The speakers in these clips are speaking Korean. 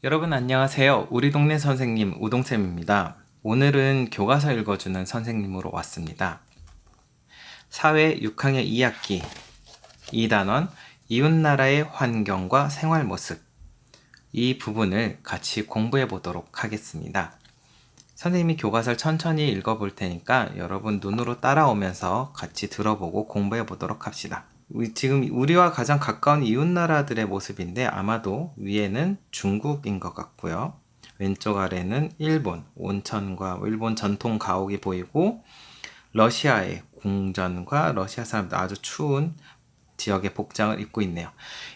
여러분 안녕하세요. 우리 동네 선생님 우동쌤입니다. 오늘은 교과서 읽어주는 선생님으로 왔습니다. 사회 6학년 2학기 2단원 이웃나라의 환경과 생활 모습, 이 부분을 같이 공부해 보도록 하겠습니다. 선생님이 교과서를 천천히 읽어볼 테니까 여러분 눈으로 따라오면서 같이 들어보고 공부해 보도록 합시다. 지금 우리와 가장 가까운 이웃나라들의 모습인데 아마도 위에는 중국인 것 같고요. 왼쪽 아래는 일본, 온천과 일본 전통 가옥이 보이고 러시아의 궁전과 러시아 사람들 아주 추운 지역의 복장을 입고 있네요.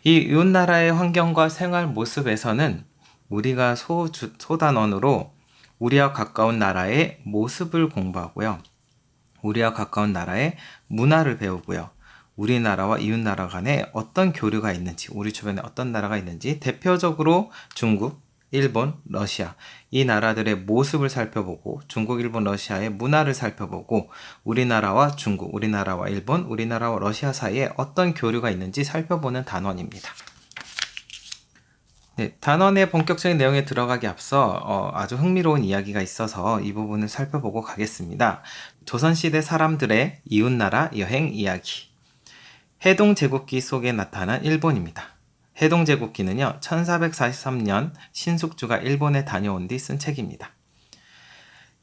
이 이웃나라의 환경과 생활 모습에서는 우리가 소단원으로 우리와 가까운 나라의 모습을 공부하고요. 우리와 가까운 나라의 문화를 배우고요. 우리나라와 이웃나라 간에 어떤 교류가 있는지, 우리 주변에 어떤 나라가 있는지, 대표적으로 중국, 일본, 러시아 이 나라들의 모습을 살펴보고 중국, 일본, 러시아의 문화를 살펴보고 우리나라와 중국, 우리나라와 일본, 우리나라와 러시아 사이에 어떤 교류가 있는지 살펴보는 단원입니다. 네, 단원의 본격적인 내용에 들어가기 앞서 아주 흥미로운 이야기가 있어서 이 부분을 살펴보고 가겠습니다. 조선시대 사람들의 이웃나라 여행 이야기. 해동제국기 속에 나타난 일본입니다. 해동제국기는요, 1443년 신숙주가 일본에 다녀온 뒤 쓴 책입니다.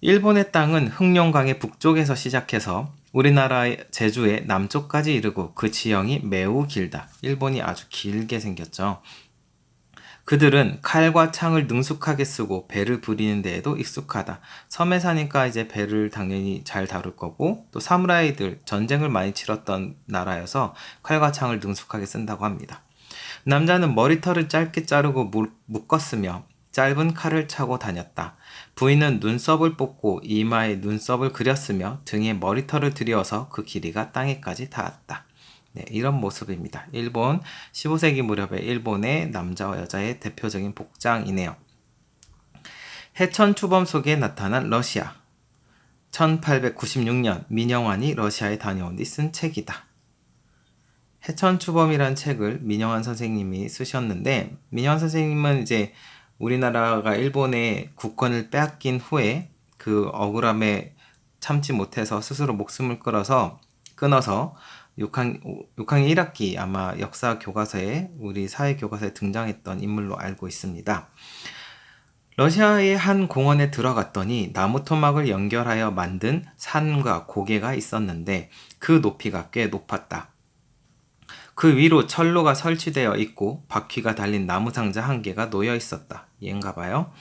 일본의 땅은 흑룡강의 북쪽에서 시작해서 우리나라의 제주의 남쪽까지 이르고 그 지형이 매우 길다. 일본이 아주 길게 생겼죠. 그들은 칼과 창을 능숙하게 쓰고 배를 부리는 데에도 익숙하다. 섬에 사니까 이제 배를 당연히 잘 다룰 거고, 또 사무라이들 전쟁을 많이 치렀던 나라여서 칼과 창을 능숙하게 쓴다고 합니다. 남자는 머리털을 짧게 자르고 묶었으며 짧은 칼을 차고 다녔다. 부인은 눈썹을 뽑고 이마에 눈썹을 그렸으며 등에 머리털을 들여서 그 길이가 땅에까지 닿았다. 네, 이런 모습입니다. 일본 15세기 무렵의 일본의 남자와 여자의 대표적인 복장이네요. 해천 추범 속에 나타난 러시아. 1896년 민영환이 러시아에 다녀온 뒤 쓴 책이다. 해천 추범이란 책을 민영환 선생님이 쓰셨는데, 민영환 선생님은 이제 우리나라가 일본의 국권을 빼앗긴 후에 그 억울함에 참지 못해서 스스로 목숨을 끊어서 6학년 1학기 아마 역사 교과서에, 우리 사회 교과서에 등장했던 인물로 알고 있습니다. 러시아의 한 공원에 들어갔더니 나무 토막을 연결하여 만든 산과 고개가 있었는데 그 높이가 꽤 높았다. 그 위로 철로가 설치되어 있고 바퀴가 달린 나무 상자 한 개가 놓여 있었다. 얘인가 봐요.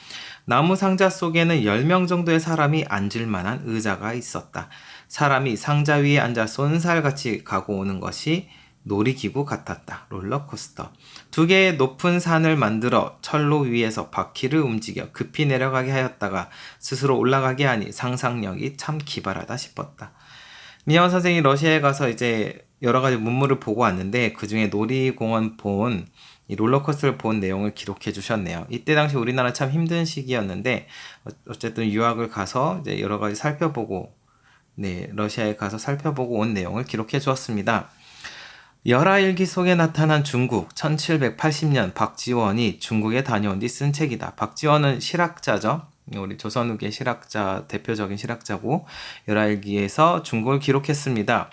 나무 상자 속에는 10명 정도의 사람이 앉을 만한 의자가 있었다. 사람이 상자 위에 앉아 쏜살같이 가고 오는 것이 놀이기구 같았다. 롤러코스터. 2개의 높은 산을 만들어 철로 위에서 바퀴를 움직여 급히 내려가게 하였다가 스스로 올라가게 하니 상상력이 참 기발하다 싶었다. 민영 선생이 러시아에 가서 이제 여러 가지 문물을 보고 왔는데 그 중에 놀이공원 본 이 롤러코스터를 본 내용을 기록해 주셨네요. 이때 당시 우리나라 참 힘든 시기였는데 어쨌든 유학을 가서 이제 여러 가지 살펴보고, 네, 러시아에 가서 살펴보고 온 내용을 기록해 주었습니다. 열하일기 속에 나타난 중국. 1780년 박지원이 중국에 다녀온 뒤 쓴 책이다. 박지원은 실학자죠. 우리 조선 후기 실학자, 대표적인 실학자고 열하일기에서 중국을 기록했습니다.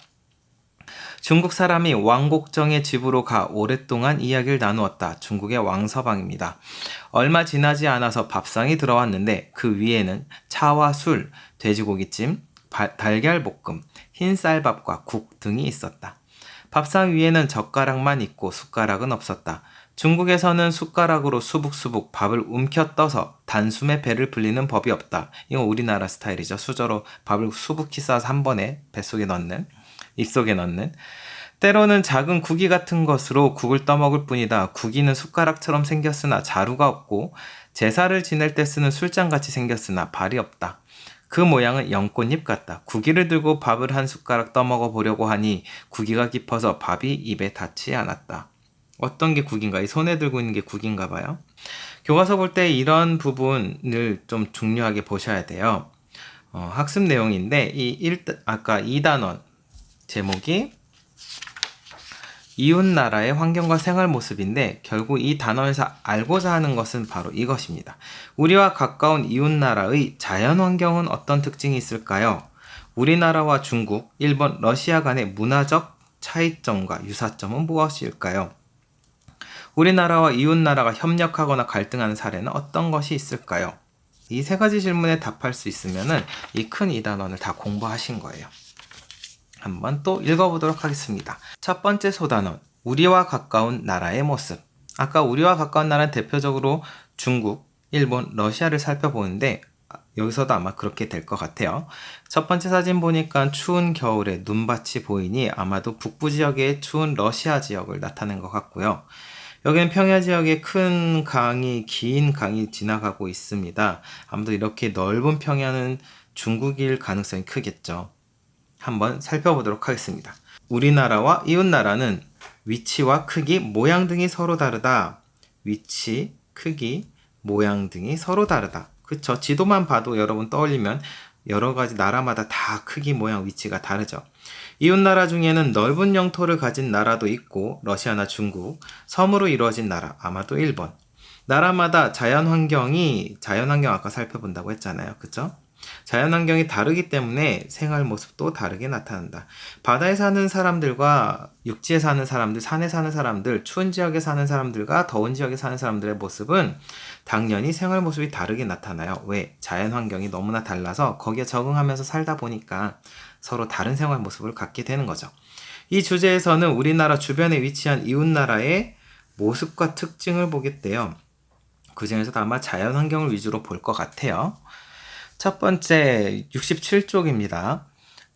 중국 사람이 왕곡정의 집으로 가 오랫동안 이야기를 나누었다. 중국의 왕서방입니다. 얼마 지나지 않아서 밥상이 들어왔는데 그 위에는 차와 술, 돼지고기찜, 달걀볶음, 흰쌀밥과 국 등이 있었다. 밥상 위에는 젓가락만 있고 숟가락은 없었다. 중국에서는 숟가락으로 수북수북 밥을 움켜 떠서 단숨에 배를 불리는 법이 없다. 이건 우리나라 스타일이죠. 수저로 밥을 수북히 싸서 한 번에 뱃속에 넣는, 입속에 넣는. 때로는 작은 구기 같은 것으로 국을 떠먹을 뿐이다. 구기는 숟가락처럼 생겼으나 자루가 없고 제사를 지낼 때 쓰는 술잔같이 생겼으나 발이 없다. 그 모양은 연꽃잎 같다. 구기를 들고 밥을 한 숟가락 떠먹어 보려고 하니 구기가 깊어서 밥이 입에 닿지 않았다. 어떤 게 국인가? 이 손에 들고 있는 게 국인가 봐요. 교과서 볼 때 이런 부분을 좀 중요하게 보셔야 돼요. 학습 내용인데 아까 2단원 제목이 이웃 나라의 환경과 생활 모습인데 결국 이 단어에서 알고자 하는 것은 바로 이것입니다. 우리와 가까운 이웃 나라의 자연 환경은 어떤 특징이 있을까요? 우리나라와 중국, 일본, 러시아 간의 문화적 차이점과 유사점은 무엇일까요? 우리나라와 이웃 나라가 협력하거나 갈등하는 사례는 어떤 것이 있을까요? 이 세 가지 질문에 답할 수 있으면은 이 큰 이단원을 다 공부하신 거예요. 한번 또 읽어보도록 하겠습니다. 첫 번째 소단원, 우리와 가까운 나라의 모습. 아까 우리와 가까운 나라는 대표적으로 중국, 일본, 러시아를 살펴보는데 여기서도 아마 그렇게 될 것 같아요. 첫 번째 사진 보니까 추운 겨울에 눈밭이 보이니 아마도 북부 지역의 추운 러시아 지역을 나타낸 것 같고요. 여기는 평야 지역에 큰 강이, 긴 강이 지나가고 있습니다. 아무도 이렇게 넓은 평야는 중국일 가능성이 크겠죠. 한번 살펴보도록 하겠습니다. 우리나라와 이웃나라는 위치와 크기, 모양 등이 서로 다르다. 위치, 크기, 모양 등이 서로 다르다. 그쵸? 지도만 봐도 여러분 떠올리면 여러 가지 나라마다 다 크기, 모양, 위치가 다르죠. 이웃나라 중에는 넓은 영토를 가진 나라도 있고 러시아나 중국, 섬으로 이루어진 나라, 아마도 일본. 나라마다 자연환경 아까 살펴본다고 했잖아요. 그쵸? 자연환경이 다르기 때문에 생활 모습도 다르게 나타난다. 바다에 사는 사람들과 육지에 사는 사람들, 산에 사는 사람들, 추운 지역에 사는 사람들과 더운 지역에 사는 사람들의 모습은 당연히 생활 모습이 다르게 나타나요. 왜? 자연환경이 너무나 달라서 거기에 적응하면서 살다 보니까 서로 다른 생활 모습을 갖게 되는 거죠. 이 주제에서는 우리나라 주변에 위치한 이웃나라의 모습과 특징을 보겠대요. 그 중에서도 아마 자연환경을 위주로 볼 것 같아요. 첫 번째 67쪽입니다.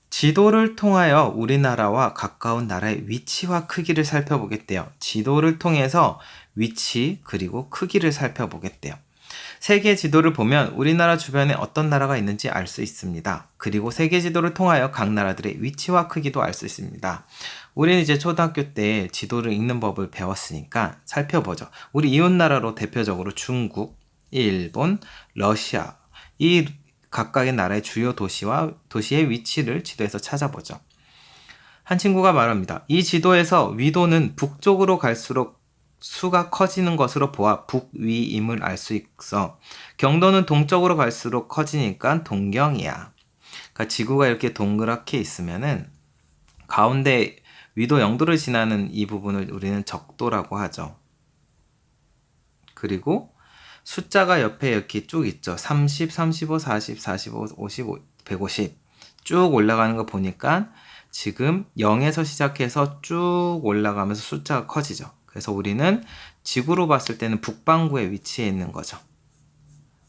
지도를 통하여 우리나라와 가까운 나라의 위치와 크기를 살펴보겠대요. 지도를 통해서 위치 그리고 크기를 살펴보겠대요. 세계 지도를 보면 우리나라 주변에 어떤 나라가 있는지 알 수 있습니다. 그리고 세계 지도를 통하여 각 나라들의 위치와 크기도 알 수 있습니다. 우리는 이제 초등학교 때 지도를 읽는 법을 배웠으니까 살펴보죠. 우리 이웃나라로 대표적으로 중국, 일본, 러시아 이 각각의 나라의 주요 도시의 위치를 지도에서 찾아보죠. 한 친구가 말합니다. 이 지도에서 위도는 북쪽으로 갈수록 수가 커지는 것으로 보아 북위임을 알 수 있어. 경도는 동쪽으로 갈수록 커지니까 동경이야. 그러니까 지구가 이렇게 동그랗게 있으면은 가운데 위도 0도를 지나는 이 부분을 우리는 적도라고 하죠. 그리고 숫자가 옆에 이렇게 쭉 있죠. 30, 35, 40, 45, 55, 150 쭉 올라가는 거 보니까 지금 0에서 시작해서 쭉 올라가면서 숫자가 커지죠. 그래서 우리는 지구로 봤을 때는 북반구에 위치해 있는 거죠.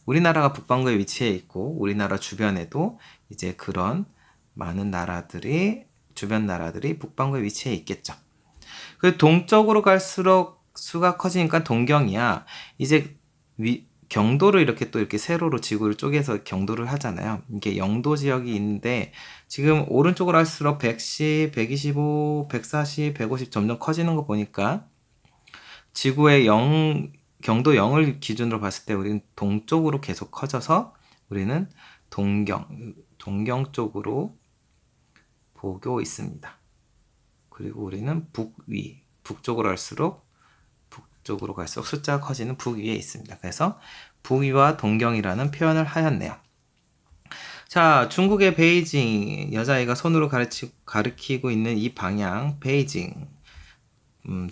우리나라가 북반구에 위치해 있고 우리나라 주변에도 이제 그런 많은 나라들이 주변 나라들이 북반구에 위치해 있겠죠. 그 동쪽으로 갈수록 수가 커지니까 동경이야. 이제 경도를 이렇게 세로로 지구를 쪼개서 경도를 하잖아요. 이게 영도 지역이 있는데 지금 오른쪽으로 할수록 110, 125, 140, 150 점점 커지는 거 보니까 지구의 경도 0을 기준으로 봤을 때 우리는 동쪽으로 계속 커져서 우리는 동경 쪽으로 보고 있습니다. 그리고 우리는 북쪽으로 갈수록 숫자가 커지는 북위에 있습니다. 그래서 북위와 동경이라는 표현을 하였네요. 자, 중국의 베이징, 여자아이가 손으로 가리키고 있는 이 방향, 베이징.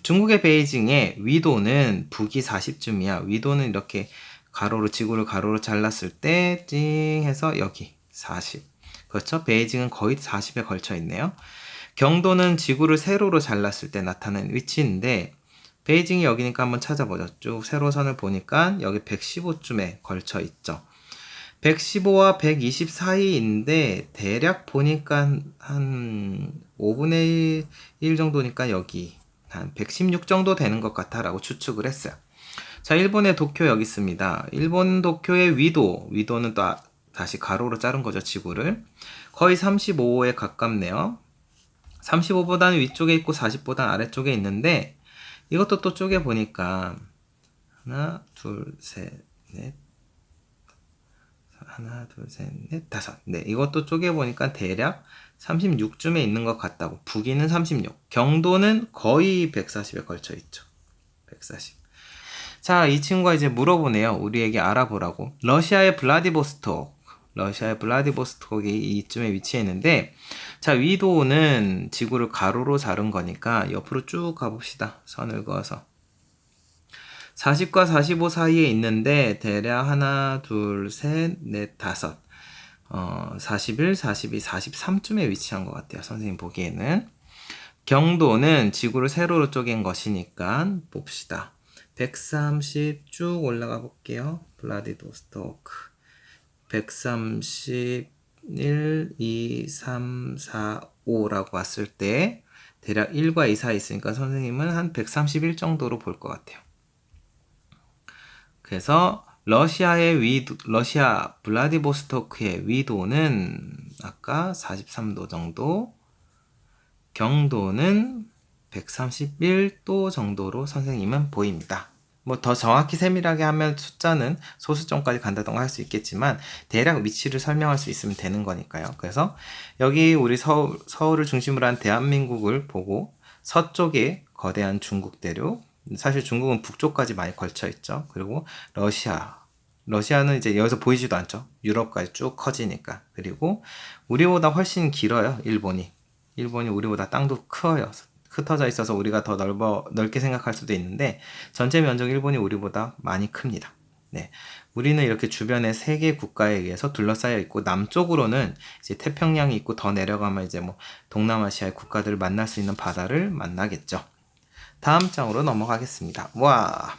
중국의 베이징의 위도는 북위 40쯤이야. 위도는 이렇게 지구를 가로로 잘랐을 때, 찡 해서 여기 40. 그렇죠? 베이징은 거의 40에 걸쳐 있네요. 경도는 지구를 세로로 잘랐을 때 나타나는 위치인데, 베이징이 여기니까 한번 찾아보죠. 쭉 세로선을 보니까 여기 115쯤에 걸쳐 있죠. 115와 120 사이인데 대략 보니까 한 5분의 1 정도니까 여기 한 116 정도 되는 것 같다라고 추측을 했어요. 자, 일본의 도쿄 여기 있습니다. 일본 도쿄의 위도는 또 다시 가로로 자른 거죠, 지구를. 거의 35에 가깝네요. 35보다는 위쪽에 있고 40보다는 아래쪽에 있는데 이것도 또 쪼개보니까 하나, 둘, 셋, 넷, 하나, 둘, 셋, 넷, 다섯. 네, 이것도 쪼개보니까 대략 36쯤에 있는 것 같다고. 북위는 36. 경도는 거의 140에 걸쳐 있죠. 140. 자, 이 친구가 이제 물어보네요. 우리에게 알아보라고. 러시아의 블라디보스톡. 러시아의 블라디보스톡이 이쯤에 위치해 있는데, 자, 위도는 지구를 가로로 자른 거니까 옆으로 쭉 가봅시다. 선을 그어서. 40과 45 사이에 있는데, 대략 하나, 둘, 셋, 넷, 다섯. 41, 42, 43쯤에 위치한 것 같아요. 선생님 보기에는. 경도는 지구를 세로로 쪼갠 것이니까 봅시다. 130 쭉 올라가 볼게요. 블라디보스토크 131, 2, 3, 4, 5라고 왔을 때 대략 1과 2 사이 있으니까 선생님은 한 131 정도로 볼 것 같아요. 그래서 러시아 블라디보스토크의 위도는 아까 43도 정도, 경도는 131도 정도로 선생님은 보입니다. 뭐 더 정확히 세밀하게 하면 숫자는 소수점까지 간다던가 할 수 있겠지만 대략 위치를 설명할 수 있으면 되는 거니까요. 그래서 여기 우리 서울을 중심으로 한 대한민국을 보고 서쪽에 거대한 중국 대륙, 사실 중국은 북쪽까지 많이 걸쳐 있죠. 그리고 러시아는 이제 여기서 보이지도 않죠. 유럽까지 쭉 커지니까. 그리고 우리보다 훨씬 길어요. 일본이 우리보다 땅도 커요. 흩어져 있어서 우리가 더 넓게 생각할 수도 있는데 전체 면적 일본이 우리보다 많이 큽니다. 네. 우리는 이렇게 주변에 3개 국가에 의해서 둘러싸여 있고 남쪽으로는 이제 태평양이 있고 더 내려가면 이제 뭐 동남아시아의 국가들을 만날 수 있는 바다를 만나겠죠. 다음 장으로 넘어가겠습니다. 와.